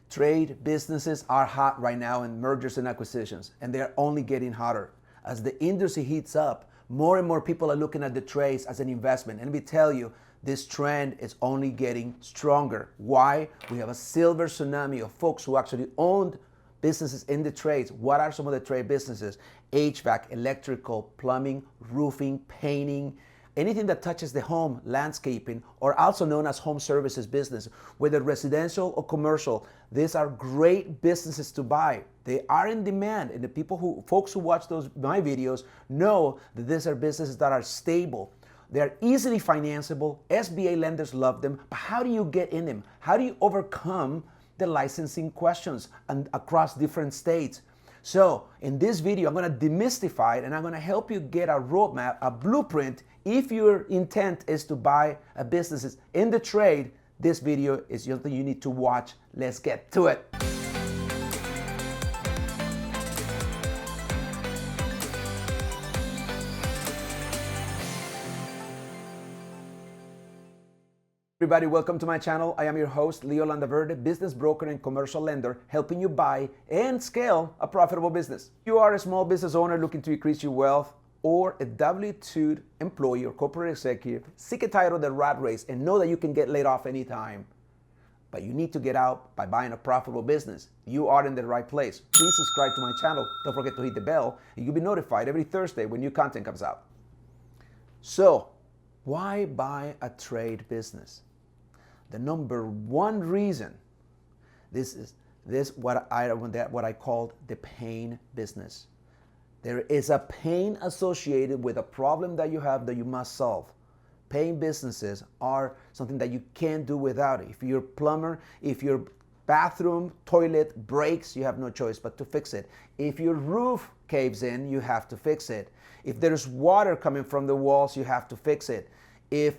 Trade businesses are hot right now in mergers and acquisitions, and they're only getting hotter. As the industry heats up, more and more people are looking at the trades as an investment. And let me tell you, this trend is only getting stronger. Why? We have a silver tsunami of folks who actually owned businesses in the trades. What are some of the trade businesses? HVAC, electrical, plumbing, roofing, painting, anything that touches the home, landscaping, or also known as home services business, whether residential or commercial. These are great businesses to buy. They are in demand, and the folks who watch my videos know that these are businesses that are stable. They're easily financeable. SBA lenders love them. But how do you get in them? How do you overcome the licensing questions and across different states? So in this video, I'm going to demystify it, and I'm going to help you get a roadmap, a blueprint. If your intent is to buy a business in the trade, this video is something you need to watch. Let's get to it. Everybody, welcome to my channel. I am your host, Leo Landaverde, business broker and commercial lender, helping you buy and scale a profitable business. You are a small business owner looking to increase your wealth, or a W-2 employee or corporate executive, sick and tired of the rat race and know that you can get laid off anytime, but you need to get out by buying a profitable business. You are in the right place. Please subscribe to my channel. Don't forget to hit the bell, and you'll be notified every Thursday when new content comes out. So, why buy a trade business? The number one reason, this is what I call the pain business. There is a pain associated with a problem that you have that you must solve. Pain businesses are something that you can't do without. If you're a plumber, if your bathroom toilet breaks, you have no choice but to fix it. If your roof caves in, you have to fix it. If there's water coming from the walls, you have to fix it. If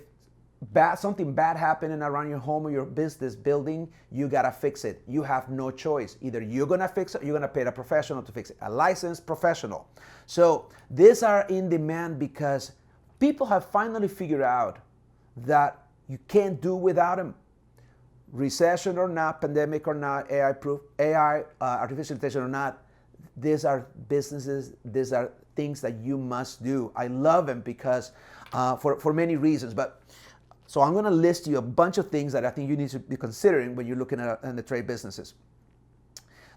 something bad happening around your home or your business building, you gotta fix it. You have no choice. Either you're gonna fix it or you're gonna pay a professional to fix it, a licensed professional. So these are in demand because people have finally figured out that you can't do without them. Recession or not, pandemic or not, artificial intelligence or not, these are businesses, these are things that you must do. I love them because for many reasons, so I'm going to list you a bunch of things that I think you need to be considering when you're looking at the trade businesses.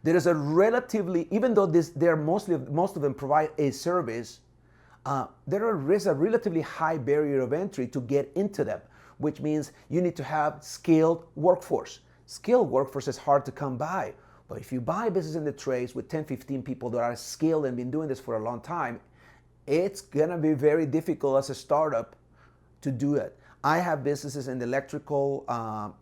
There is a relatively, even though most of them provide a service, there is a relatively high barrier of entry to get into them, which means you need to have skilled workforce. Skilled workforce is hard to come by, but if you buy a business in the trades with 10, 15 people that are skilled and been doing this for a long time, it's going to be very difficult as a startup to do it. I have businesses in the electrical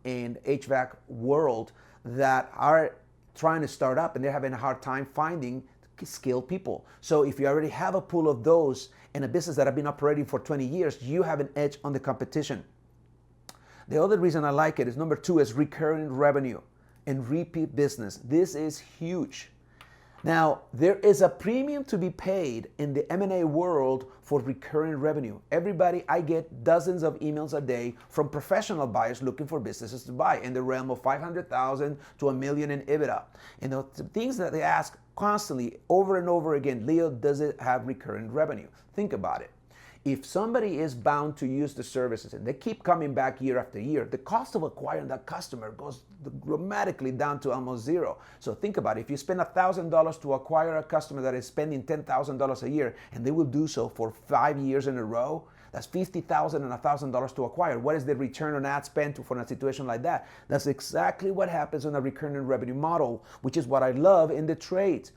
and HVAC world that are trying to start up, and they're having a hard time finding skilled people. So if you already have a pool of those in a business that have been operating for 20 years, you have an edge on the competition. The other reason I like it is number two is recurring revenue and repeat business. This is huge. Now, there is a premium to be paid in the M&A world for recurring revenue. I get dozens of emails a day from professional buyers looking for businesses to buy in the realm of $500,000 to $1 million in EBITDA. And the things that they ask constantly over and over again, Leo, does it have recurring revenue? Think about it. If somebody is bound to use the services and they keep coming back year after year, the cost of acquiring that customer goes dramatically down to almost zero. So think about it. If you spend $1,000 to acquire a customer that is spending $10,000 a year, and they will do so for 5 years in a row, that's $50,000 and $1,000 to acquire. What is the return on ad spend for a situation like that? That's exactly what happens on a recurring revenue model, which is what I love in the trades.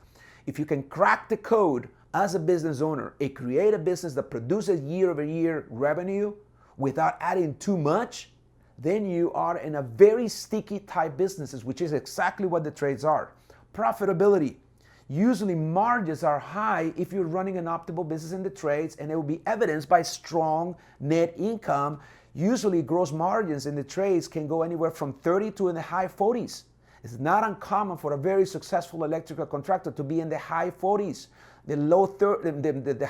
If you can crack the code as a business owner, create a business that produces year-over-year revenue without adding too much, then you are in a very sticky type businesses, which is exactly what the trades are. Profitability. Usually margins are high if you're running an optimal business in the trades, and it will be evidenced by strong net income. Usually gross margins in the trades can go anywhere from 30 to in the high 40s. It's not uncommon for a very successful electrical contractor to be in the high 40s. The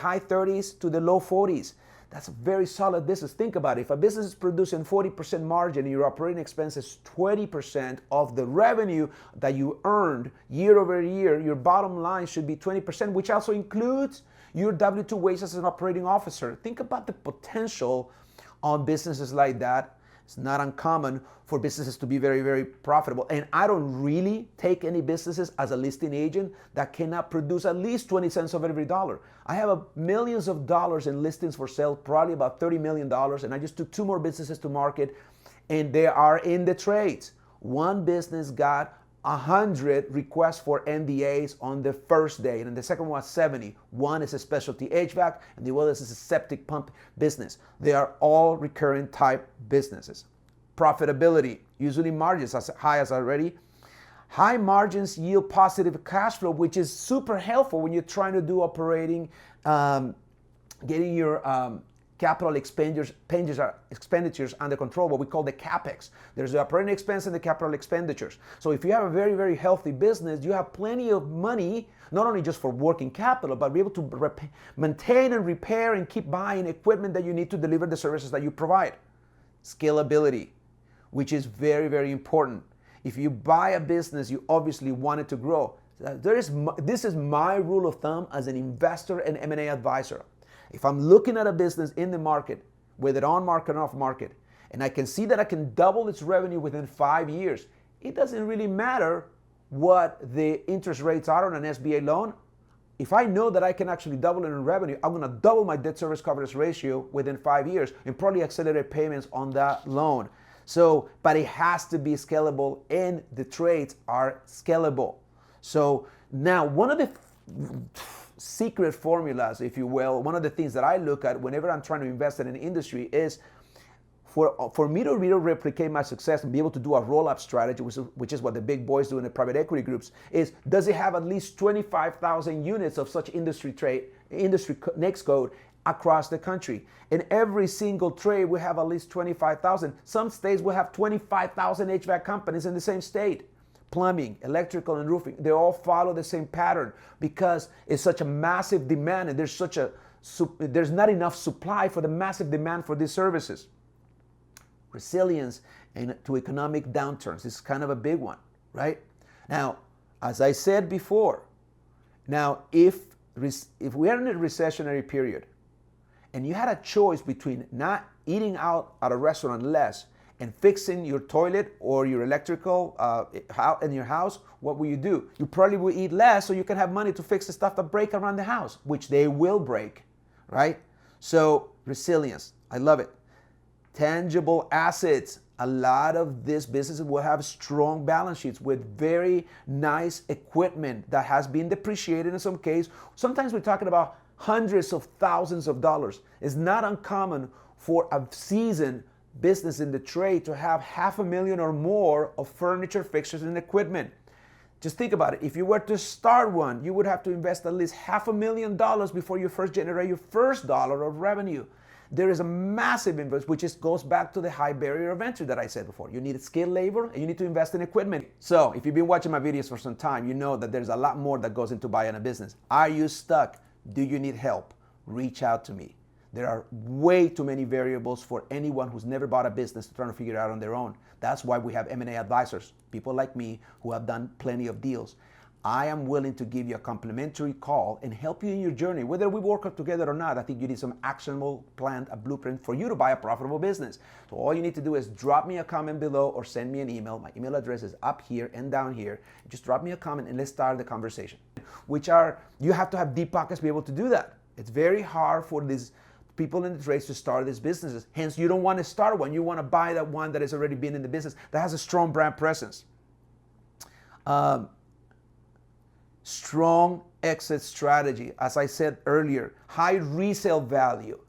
high 30s to the low 40s. That's a very solid business. Think about it. If a business is producing 40% margin and your operating expense is 20% of the revenue that you earned year over year, your bottom line should be 20%, which also includes your W-2 wage as an operating officer. Think about the potential on businesses like that. It's not uncommon for businesses to be very, very profitable. And I don't really take any businesses as a listing agent that cannot produce at least 20 cents of every dollar. I have millions of dollars in listings for sale, probably about $30 million. And I just took 2 more businesses to market, and they are in the trades. One business got 100 requests for NDAs on the first day, and the second one was 70. One is a specialty HVAC, and the other is a septic pump business. They are all recurring type businesses. Profitability, usually margins as high as already. High margins yield positive cash flow, which is super helpful when you're trying to do operating, getting your capital expenditures under control, what we call the CapEx. There's the operating expense and the capital expenditures. So if you have a very, very healthy business, you have plenty of money, not only just for working capital, but be able to maintain and repair and keep buying equipment that you need to deliver the services that you provide. Scalability, which is very, very important. If you buy a business, you obviously want it to grow. This is my rule of thumb as an investor and M&A advisor. If I'm looking at a business in the market, whether on market or off market, and I can see that I can double its revenue within 5 years, it doesn't really matter what the interest rates are on an SBA loan. If I know that I can actually double it in revenue, I'm going to double my debt service coverage ratio within 5 years and probably accelerate payments on that loan. So, but it has to be scalable, and the trades are scalable. So now, one of the secret formulas, if you will, one of the things that I look at whenever I'm trying to invest in an industry is for me to really replicate my success and be able to do a roll-up strategy, which is what the big boys do in the private equity groups, is does it have at least 25,000 units of such industry NAICS code across the country? In every single trade, we have at least 25,000. Some states will have 25,000 HVAC companies in the same state. Plumbing, electrical, and roofing, they all follow the same pattern because it's such a massive demand, and there's not enough supply for the massive demand for these services. Resilience to economic downturns is kind of a big one, right? Now, as I said before, now if we are in a recessionary period and you had a choice between not eating out at a restaurant less and fixing your toilet or your electrical in your house, what will you do? You probably will eat less so you can have money to fix the stuff that break around the house, which they will break, right? So resilience, I love it. Tangible assets. A lot of these businesses will have strong balance sheets with very nice equipment that has been depreciated in some case. Sometimes we're talking about hundreds of thousands of dollars. It's not uncommon for a seasoned business in the trade to have $500,000 or more of furniture, fixtures, and equipment. Just think about it. If you were to start one, you would have to invest at least $500,000 before you first generate your first dollar of revenue. There is a massive investment, which goes back to the high barrier of entry that I said before. You need skilled labor and you need to invest in equipment. So if you've been watching my videos for some time, you know that there's a lot more that goes into buying a business. Are you stuck? Do you need help? Reach out to me. There are way too many variables for anyone who's never bought a business to try to figure it out on their own. That's why we have M&A advisors, people like me who have done plenty of deals. I am willing to give you a complimentary call and help you in your journey. Whether we work out together or not, I think you need some actionable plan, a blueprint for you to buy a profitable business. So all you need to do is drop me a comment below or send me an email. My email address is up here and down here. Just drop me a comment and let's start the conversation. You have to have deep pockets to be able to do that. It's very hard for these people in the trades to start these businesses. Hence, you don't want to start one. You want to buy that one that has already been in the business, that has a strong brand presence. Strong exit strategy. As I said earlier, high resale value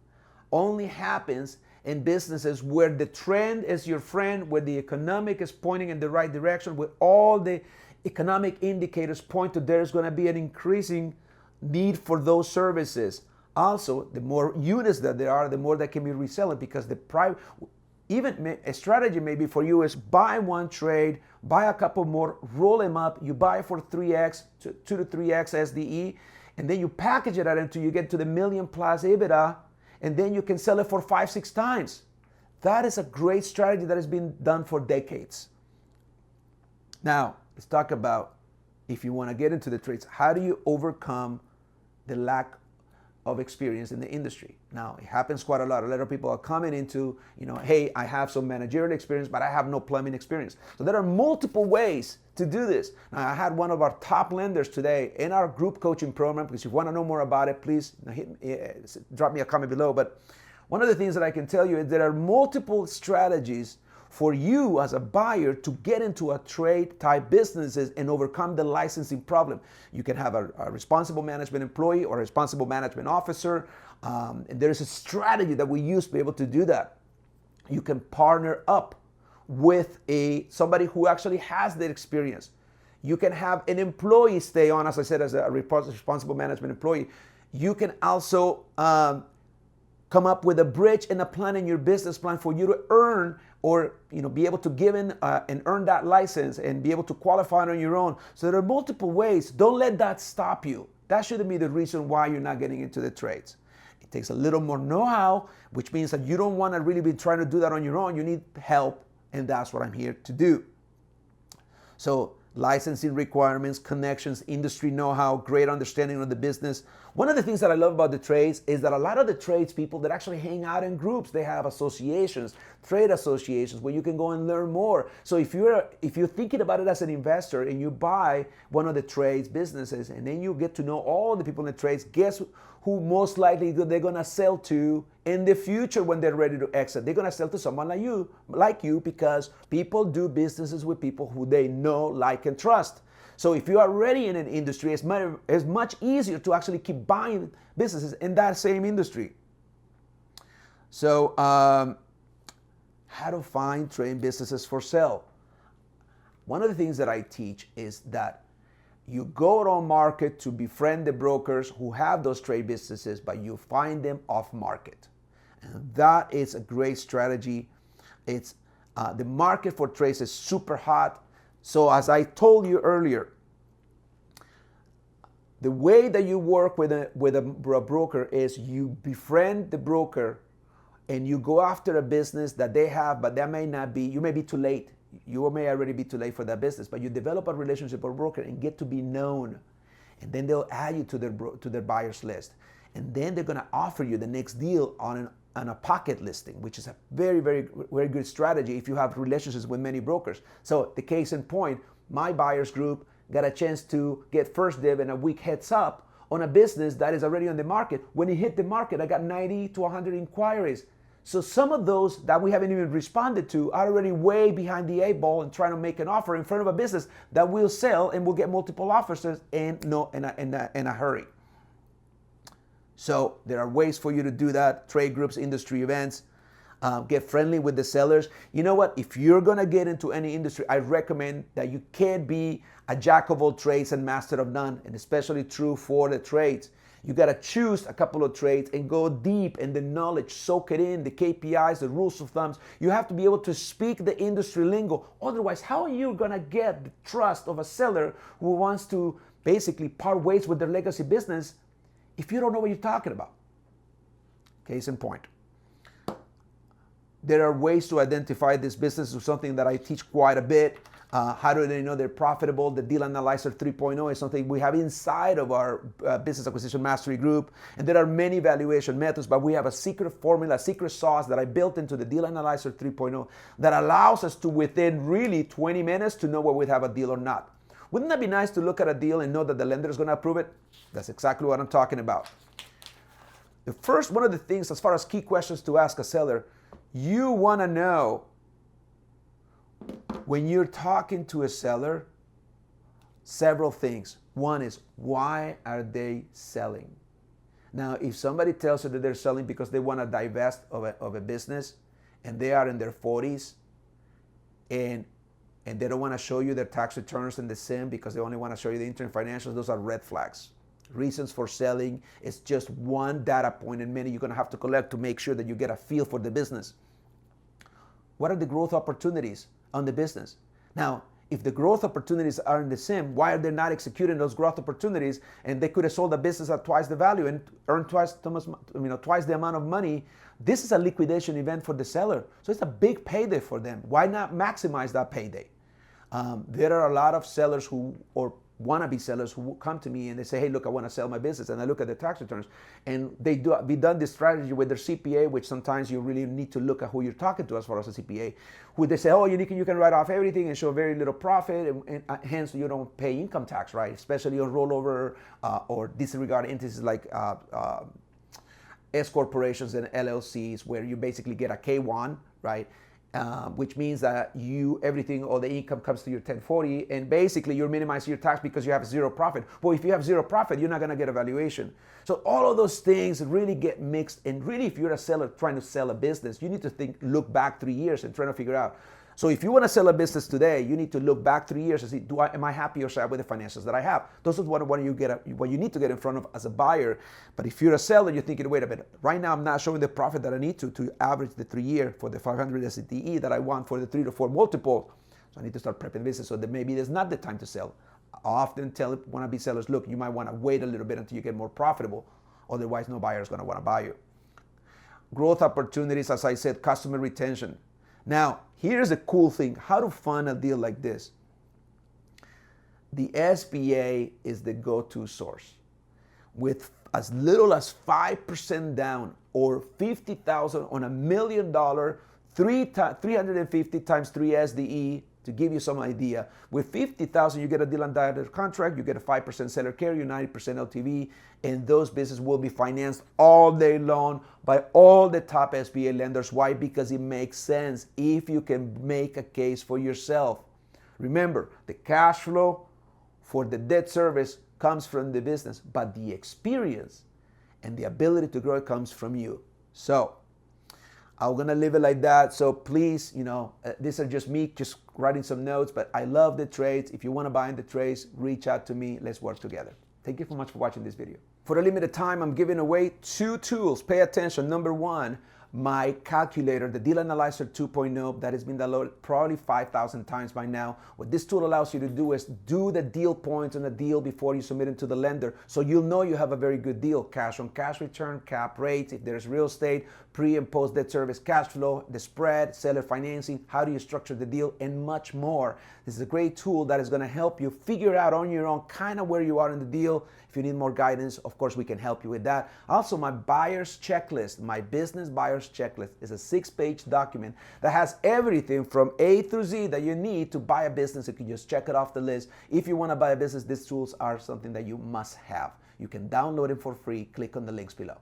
only happens in businesses where the trend is your friend, where the economic is pointing in the right direction, where all the economic indicators point to there's going to be an increasing need for those services. Also, the more units that there are, the more that can be reselling, because even a strategy maybe for you is buy one trade, buy a couple more, roll them up, you buy for 3x, 2 to 3x SDE, and then you package it out until you get to the $1 million+ EBITDA, and then you can sell it for 5-6 times. That is a great strategy that has been done for decades. Now, let's talk about, if you want to get into the trades, how do you overcome the lack of experience in the industry? Now, it happens quite a lot. A lot of people are coming into, hey, I have some managerial experience, but I have no plumbing experience. So there are multiple ways to do this. Now, I had one of our top lenders today in our group coaching program, because if you want to know more about it, please drop me a comment below. But one of the things that I can tell you is there are multiple strategies for you as a buyer to get into a trade type businesses and overcome the licensing problem. You can have a responsible management employee or a responsible management officer. And there is a strategy that we use to be able to do that. You can partner up with somebody who actually has the experience. You can have an employee stay on, as I said, as a responsible management employee. You can also come up with a bridge and a plan in your business plan for you to earn or be able to give in and earn that license and be able to qualify on your own. So there are multiple ways. Don't let that stop you. That shouldn't be the reason why you're not getting into the trades. It takes a little more know-how, which means that you don't want to really be trying to do that on your own. You need help, and that's what I'm here to do. So licensing requirements, connections, industry know-how, great understanding of the business. One of the things that I love about the trades is that a lot of the trades people that actually hang out in groups, they have associations, trade associations, where you can go and learn more. So if you're thinking about it as an investor and you buy one of the trades businesses and then you get to know all the people in the trades, guess who most likely they're gonna sell to in the future when they're ready to exit? They're gonna sell to someone like you, because people do businesses with people who they know, like, and trust. So if you are already in an industry, it's much easier to actually keep buying businesses in that same industry. So how to find trade businesses for sale. One of the things that I teach is that you go on market to befriend the brokers who have those trade businesses, but you find them off market. And that is a great strategy. It's the market for trades is super hot. So as I told you earlier, the way that you work with a broker is you befriend the broker and you go after a business that they have, but that may not be, you may be too late. You may already be too late for that business, but you develop a relationship with a broker and get to be known. And then they'll add you to their buyers list. And then they're gonna offer you the next deal on a pocket listing, which is a very, very, very good strategy if you have relationships with many brokers. So the case in point, my buyers group got a chance to get first dib and a week heads up on a business that is already on the market. When it hit the market, I got 90 to 100 inquiries. So some of those that we haven't even responded to are already way behind the 8 ball and trying to make an offer in front of a business that will sell and will get multiple offers in a hurry. So there are ways for you to do that. Trade groups, industry events, get friendly with the sellers. You know what? If you're gonna get into any industry, I recommend that you can't be a jack of all trades and master of none, and especially true for the trades. You got to choose a couple of trades and go deep in the knowledge, soak it in, the KPIs, the rules of thumbs. You have to be able to speak the industry lingo. Otherwise, how are you going to get the trust of a seller who wants to basically part ways with their legacy business if you don't know what you're talking about? Case in point. There are ways to identify this business, is something that I teach quite a bit. How do they know they're profitable? The Deal Analyzer 3.0 is something we have inside of our Business Acquisition Mastery group. And there are many valuation methods, but we have a secret formula, a secret sauce that I built into the Deal Analyzer 3.0 that allows us to, within really 20 minutes, to know whether we have a deal or not. Wouldn't that be nice to look at a deal and know that the lender is going to approve it? That's exactly what I'm talking about. One of the things, as far as key questions to ask a seller, you want to know, when you're talking to a seller, several things. One is, why are they selling? Now, if somebody tells you that they're selling because they want to divest of a business and they are in their 40s and they don't want to show you their tax returns and the SIM because they only want to show you the interim financials, those are red flags. Reasons for selling is just one data point in many you're going to have to collect to make sure that you get a feel for the business. What are the growth opportunities on the business? Now, If the growth opportunities aren't the same, why are they not executing those growth opportunities? And they could have sold the business at twice the value and earned twice the amount of money. This is a liquidation event for the seller. So it's a big payday for them. Why not maximize that payday? There are a lot of sellers who, or wannabe sellers who come to me and they say, hey, look, I want to sell my business. And I look at the tax returns and we done this strategy with their CPA, which sometimes you really need to look at who you're talking to as far as a CPA, who they say, oh, you can write off everything and show very little profit and hence you don't pay income tax, right? Especially on rollover or disregard entities like S corporations and LLCs, where you basically get a K1, right? Which means that everything, all the income comes to your 1040, and basically you're minimizing your tax because you have zero profit. Well, if you have zero profit, you're not gonna get a valuation. So all of those things really get mixed, and really if you're a seller trying to sell a business, you need to look back 3 years and try to figure out. So if you want to sell a business today, you need to look back 3 years and see, am I happy or sad with the finances that I have? Those are what you need to get in front of as a buyer. But if you're a seller, you're thinking, wait a minute, right now I'm not showing the profit that I need to average the 3 year for the 500 SCTE that I want for the 3 to 4 multiple. So I need to start prepping business so that maybe there's not the time to sell. I often tell wannabe sellers, look, you might want to wait a little bit until you get more profitable. Otherwise, no buyer is going to want to buy you. Growth opportunities, as I said, customer retention. Now, here's a cool thing, how to fund a deal like this. The SBA is the go-to source. With as little as 5% down or $50,000 on $1 million, 350 times 3 SDE, to give you some idea. With $50,000, you get a deal under contract, you get a 5% seller carry, 90% LTV, and those businesses will be financed all day long by all the top SBA lenders. Why? Because it makes sense if you can make a case for yourself. Remember, the cash flow for the debt service comes from the business, but the experience and the ability to grow comes from you. So I'm gonna leave it like that. So please, these are just me just writing some notes, but I love the trades. If you wanna buy in the trades, reach out to me, let's work together. Thank you so much for watching this video. For a limited time, I'm giving away 2 tools. Pay attention. Number 1, my calculator, the Deal Analyzer 2.0, that has been downloaded probably 5,000 times by now. What this tool allows you to do is do the deal points on a deal before you submit it to the lender, so you'll know you have a very good deal. Cash on cash return, cap rates, if there's real estate, pre and post debt service cash flow, the spread, seller financing, how do you structure the deal, and much more. This is a great tool that is going to help you figure out on your own kind of where you are in the deal. If you need more guidance, of course, we can help you with that. Also, my buyer's checklist, my business buyer's checklist, is a 6-page document that has everything from A through Z that you need to buy a business. You can just check it off the list. If you want to buy a business, these tools are something that you must have. You can download it for free. Click on the links below.